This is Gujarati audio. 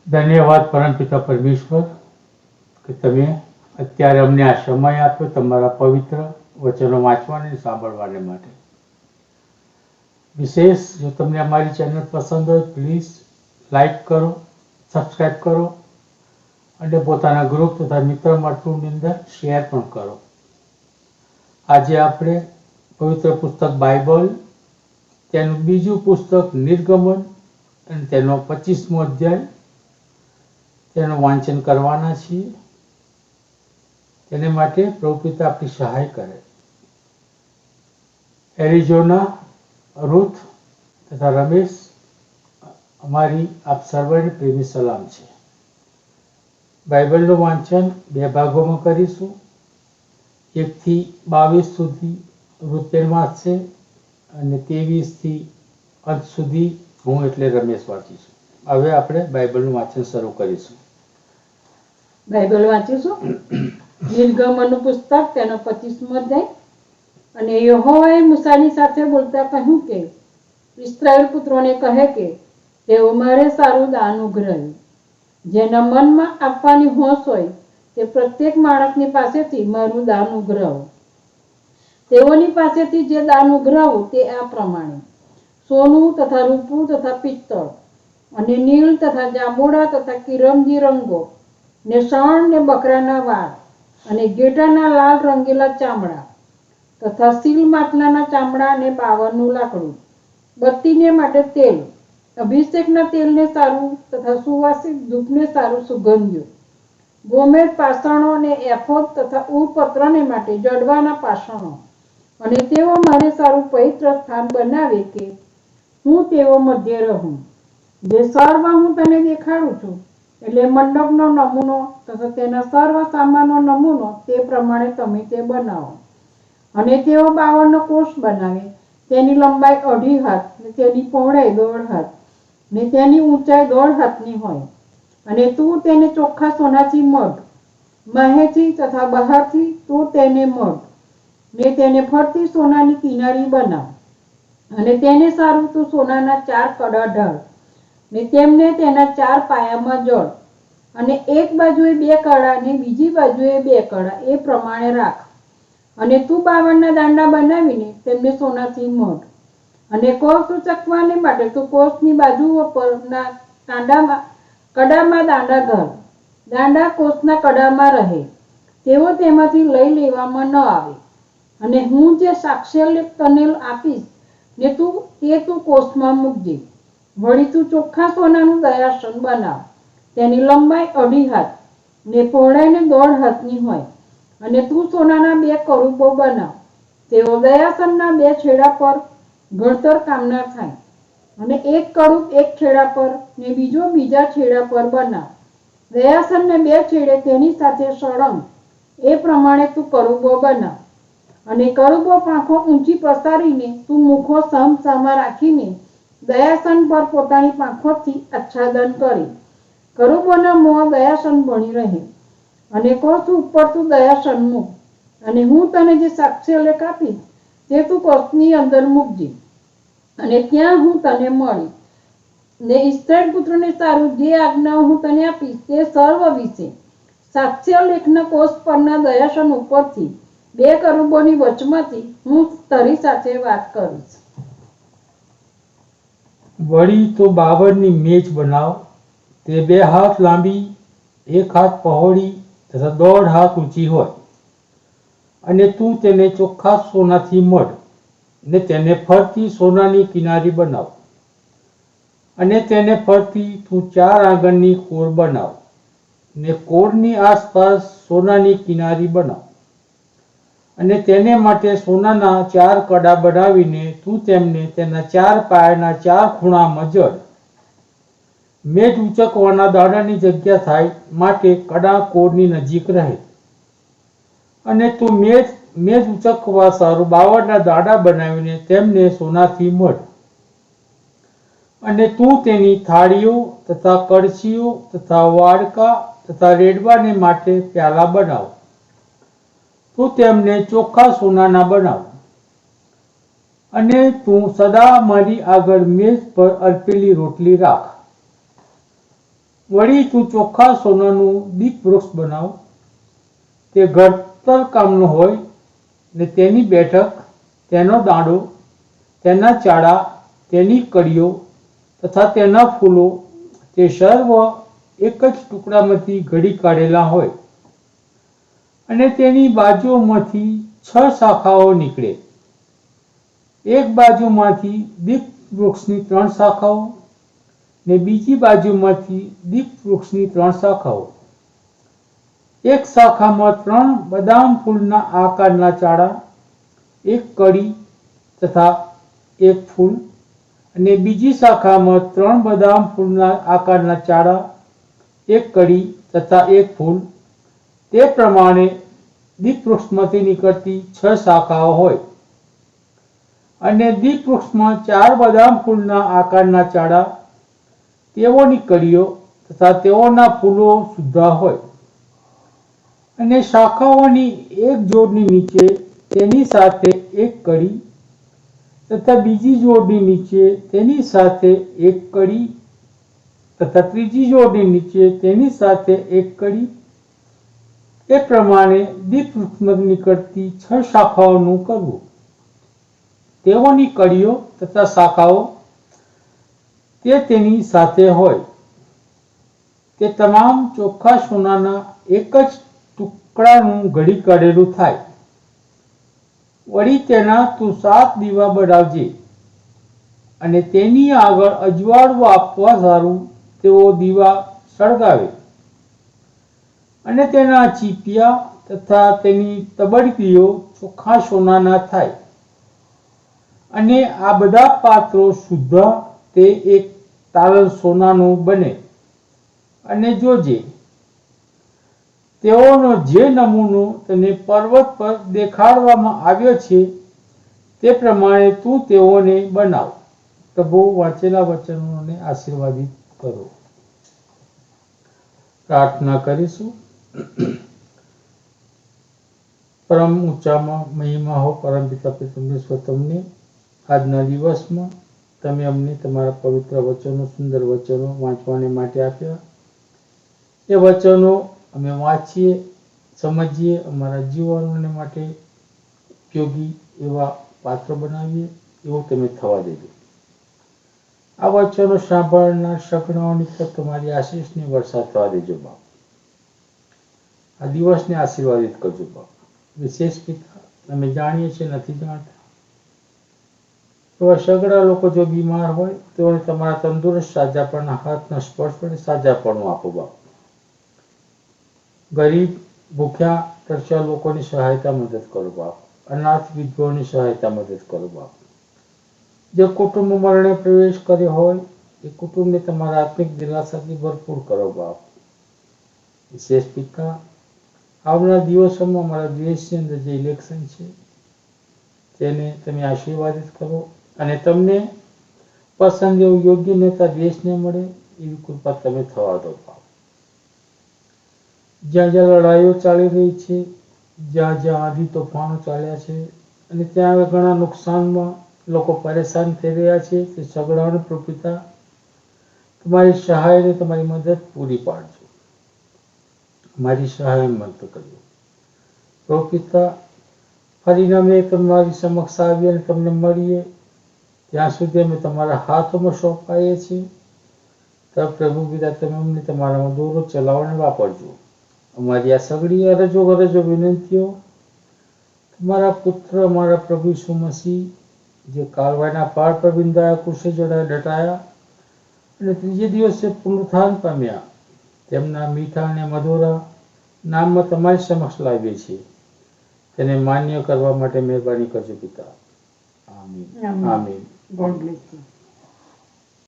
ધન્યવાદ પરમપિતા પરમેશ્વર કે તમે અત્યારે અમને આ સમય આપ્યો તમારા પવિત્ર વચનો વાંચવાને અને સાંભળવાને માટે. વિશેષ જો તમને અમારી ચેનલ પસંદ હોય પ્લીઝ લાઈક કરો, સબસ્ક્રાઈબ કરો અને પોતાના ગ્રુપ તથા મિત્ર મંડળની અંદર શેર પણ કરો. આજે આપણે પવિત્ર પુસ્તક બાઇબલ તેનું બીજું પુસ્તક નિર્ગમન અને તેનો 25મો અધ્યાય તેનું વાંચન કરવાના છીએ. તેને માટે પ્રભુ પિતા આપણી સહાય કરે. એરિઝોના, રૂથ તથા રમેશ, અમારી આપ સર્વને પ્રેમી સલામ છે. બાઇબલનું વાંચન 2 ભાગોમાં કરીશું. 1 થી 22 સુધી રૂથબેન વાંચશે અને 23 થી અંત સુધી હું એટલે રમેશ વાંચીશું. હવે આપણે બાઇબલનું વાંચન શરૂ કરીશું. બાઇબલ વાંચીશું. નિર્ગમનનું પુસ્તક તેનો 25મો અધ્યાય. અને યહોવાએ મૂસાની સાથે બોલતા કહ્યું કે ઇસ્રાએલ પુત્રોને કહે કે તેઓ મારે સારું દાન ઉઘરાવ્યું. જેના મનમાં આપવાની હોશ હોય તે પ્રત્યેક માણસની પાસેથી મારું દાન ઉઘરાવો. તેઓની પાસેથી જે દાન ઉઘરાવું તે આ પ્રમાણે: સોનું તથા રૂપું તથા પિત્તળ અને નીલ તથા જાંબુડા તથા કિરમજી રંગો ને શણ ને બકરાના વાળ અને ઘેટાના લાલ રંગેલા ચામડા તથા સીલ માટલાના ચામડા અને બાવરનું લાકડું, બત્તીને માટે તેલ, અભિષેકના તેલને સારું તથા સુવાસિક ધૂપને સારું સુગંધ્યું, ગોમેદ પાષાણો અને એફોદ તથા ઉરપત્રને માટે જડવાના પાષાણો. અને તેઓ મારે સારું પવિત્ર સ્થાન બનાવે કે હું તેઓ મધ્ય રહું. જે સર્વ હું તને દેખાડું છું એટલે મંડપનો નમૂનો તથા તેના સર્વ સામાનનો નમૂનો તે પ્રમાણે તમે તે બનાવો. અને તેઓ 52 કોષ બનાવે. તેની લંબાઈ 2.5 હાથ ને તેની પહોળાઈ 1.5 હાથ ને તેની ઊંચાઈ 1.5 હાથની હોય. અને તું તેને ચોખ્ખા સોનાથી મઢ, માહેથી તથા બહારથી તું તેને મઢ ને તેને ફરતી સોનાની કિનારી બનાવ. અને તેને સારું તું સોનાના 4 કડા ઢાળ ને તેમને તેના 4 પાયામાં જડ. અને એક બાજુએ 2 કડા ને બીજી બાજુએ 2 કડા એ પ્રમાણે રાખ. અને તું 52 દાંડા બનાવીને તેમને સોનાથી મઢ. અને કોષ ઉચકવાને માટે તું કોષની બાજુઓ પરના કડામાં દાંડા ઘાલ. દાંડા કોષના કડામાં રહે, તેઓ તેમાંથી લઈ લેવામાં ન આવે. અને હું જે સાક્ષ્યલેખ તને આપીશ ને તું કોષમાં મૂકજે. વળી તું ચોખ્ખા સોનાનું દયાસન બનાવ. તેની લંબાઈ 2.5 હાથ ને પહોળાઈને 1.5 હાથની હોય. અને તું સોનાના 2 કરૂબો બનાવ. તેઓ દયાસનના 2 છેડા પર ઘડતર કામના થાય. અને એક કરૂબ એક છેડા પર ને બીજો બીજા છેડા પર બનાવ. દયાસનને 2 છેડે તેની સાથે સળંગ એ પ્રમાણે તું કરૂબો બનાવ. અને કરૂબો પાંખો ઊંચી પસારીને તું મુખો સામસામા રાખીને દયાસન પર પોતાની પાંખોથી આચ્છાદન કરી. કરૂબોના મોં દયાસન બની રહે. અને કોષ ઉપર તું દયાસન મૂક. અને હું તને જે સાક્ષ્યલેખ આપીશ તે તું કોષની અંદર મૂકજે. અને ત્યાં હું તને મળી ને ઇસ્રાએલ પુત્રોને સારું જે આજ્ઞાઓ હું તને આપીશ તે સર્વ વિશે સાક્ષ્યલેખના કોષ પરના દયાસન ઉપરથી 2 કરૂબોની વચમાંથી હું તારી સાથે વાત કરીશ. વળી તો 52ની મેજ બનાવ. તે 2 હાથ લાંબી, 1 હાથ પહોળી તથા 1.5 હાથ ઊંચી હોય. અને તું તેને ચોખ્ખા સોનાથી મઢ ને તેને ફરતી સોનાની કિનારી બનાવ. અને તેને ફરતી તું 4 આંગળની કોર બનાવ ને કોરની આસપાસ સોનાની કિનારી બનાવ. અને તેને માટે સોનાના 4 કડા બનાવીને તું તેમને તેના 4 પાયાના 4 ખૂણામાં જડ. મેજ ઉચકવાના દાંડાની જગ્યા થાય માટે કડા કોરની નજીક રહે. અને તું મેજ ઉચકવા સારું 52 દાંડા બનાવીને તેમને સોનાથી મઢ. અને તું તેની થાળીઓ તથા કળશીઓ તથા વાડકા તથા રેડવાને માટે પ્યાલા બનાવ. તું તેમને ચોખ્ખા સોનાના બનાવ. અને તું સદા મારી આગળ મેજ પર અર્પેલી રોટલી રાખ. વળી તું ચોખ્ખા સોનાનું દીપ વૃક્ષ બનાવ, તે ઘડતર કામનું હોય ને તેની બેઠક, તેનો દાંડો, તેના ચાળા, તેની કડીઓ તથા તેના ફૂલો તે સર્વ એક જ ટુકડામાંથી ઘડી કાઢેલા હોય. અને તેની બાજુઓમાંથી 6 શાખાઓ નીકળે, એક બાજુમાંથી દીપ વૃક્ષની 3 શાખાઓ ને બીજી બાજુમાંથી દીપ વૃક્ષની 3 શાખાઓ. એક શાખામાં 3 બદામ ફૂલના આકારના ચાળા, એક કડી તથા એક ફૂલ, અને બીજી શાખામાં 3 બદામ ફૂલના આકારના ચાળા, એક કડી તથા એક ફૂલ. તે પ્રમાણે દીપ વૃક્ષમાંથી નીકળતી 6 શાખાઓ હોય. અને દીપ વૃક્ષમાં 4 બદામ ફૂલના આકારના ચાળા, તેઓની કડીઓ તથા તેઓના ફૂલો સુદ્ધા હોય. અને શાખાઓની એક જોડની નીચે તેની સાથે એક કડી તથા બીજી જોડની નીચે તેની સાથે એક કડી તથા ત્રીજી જોડની નીચે તેની સાથે એક કડી. એ પ્રમાણે દીપ વૃક્ષમાંથી નીકળતી 6 શાખાઓનું કરવું. તેઓની કડીઓ તથા શાખાઓ તે તેની સાથે હોય. તે તમામ ચોખ્ખા સોનાના એક જ ટુકડાનું ઘડી કાઢેલું થાય. વળી તેના તું 7 દીવા બનાવજે, અને તેની આગળ અજવાળું આપવા સારું તેઓ દીવા સળગાવે. અને તેના ચીપિયા તથા તેની તબડીઓ ચોખ્ખા સોનાના થાય. અને આ બધા પાત્રો સુદ્ધા તે એક તાલલ સોનાનું બને. અને જોજે, તેઓનો જે નમૂનો તને પર્વત પર દેખાડવામાં આવ્યો છે તે પ્રમાણે તું તેઓને બનાવ. પ્રભુ વાંચેલા વચનોને આશીર્વાદિત કરો. પ્રાર્થના કરીશું. પરમ ઊંચામાં મહિમા હો પરમ પિતા પરમેશ્વર, તમને આજના દિવસમાં તમે અમને તમારા પવિત્ર વચનો, સુંદર વચનો વાંચવાને માટે આપ્યા. એ વચનો અમે વાંચીએ, સમજીએ, અમારા જીવનોને માટે ઉપયોગી એવા પાત્ર બનાવીએ, એવું તમે થવા દેજો. આ વચનો સાંભળનાર સગડાઓની પર તમારી આશીષની વર્ષા થવા દેજો બાપ. આ દિવસને આશીર્વાદિત કરજો બાપ. વિશેષ પિતા, અમે જાણીએ છીએ નથી જાણતા એવા સગડા લોકો જો બીમાર હોય તેઓને તમારા તંદુરસ્ત સાજાપણના હાથના સ્પર્શ વડે સાજાપણું આપો બાપ. ગરીબ, ભૂખ્યા, તરસ્યા લોકોની સહાયતા મદદ કરો બાપ. અનાથ વિધવાઓની સહાયતા મદદ કરો બાપ. જે કુટુંબ મરણે પ્રવેશ કર્યો હોય એ કુટુંબને તમારા આત્મિક દિલાસાથી ભરપૂર કરો બાપ. વિશેષ પિતા, આવનાર દિવસોમાં અમારા દેશની અંદર જે ઇલેક્શન છે તેને તમે આશીર્વાદિત કરો, અને તમને પસંદ એવું યોગ્ય નેતા દેશને મળે એવી કૃપા તમે થવા દો બાપ. જ્યાં જ્યાં લડાઈઓ ચાલી રહી છે, જ્યાં જ્યાં આંધી તોફાનો ચાલ્યા છે, અને ત્યાં ઘણા નુકસાનમાં લોકો પરેશાન થઈ રહ્યા છે, તે સગડાઓને પ્રભુપિતા તમારી સહાય અને તમારી મદદ પૂરી પાડજો. મારી સહાય મંત કરજો પ્રભુપિતા. ફરીને અમે તમારી સમક્ષ આવીએ અને તમને મળીએ ત્યાં સુધી અમે તમારા હાથમાં સોંપાઈએ છીએ. તબ પ્રભુ પિતા તમે અમને તમારામાં દોરો ચલાવવાને વાપરજો. અમારી આ સગડી અરજો વિનંતીઓ તમારા પુત્ર અમારા પ્રભુ ઈસુ મસીહ, જે કાલવાયના પહાડ પર બિંદાયા, કુરશી ચડાયા, ડટાયા અને ત્રીજે દિવસે પુનરુત્થાન પામ્યા, તેમના મીઠા અને મધુરા નામમાં તમારી સમક્ષ લાવીએ છીએ. તેને માન્ય કરવા માટે મહેરબાની કરજો પિતા. આમીન. આમીન. God bless you.